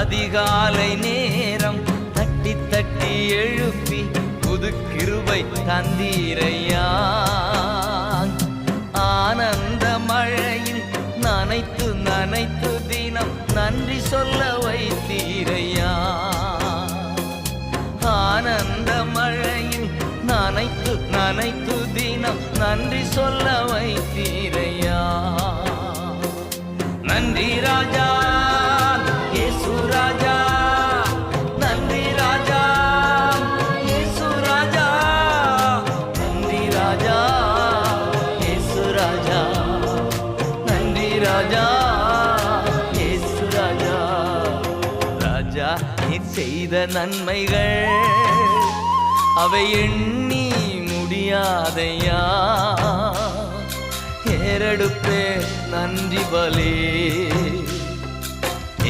அதிகாலை நேரம் தட்டி தட்டி எழுப்பி புது கிருபை தந்தீரையா. ஆனந்த மழையில் நனைத்து நனைத்து தினம் நன்றி சொல்ல வைத்தீரையா. ஆனந்த மழையில் நனைத்து நனைத்து தினம் நன்றி சொல்ல வைத்தீரையா. நன்றி ராஜா இயேசு ராஜா, நன்றி ராஜா இயேசு ராஜா, நன்றி ராஜா இயேசு ராஜா, நன்றி ராஜா இயேசு ராஜா. ராஜா நீர் செய்த நன்மைகள் அவை எண்ணி முடியாதையா. ஏறெடுப்பே நன்றி பலே.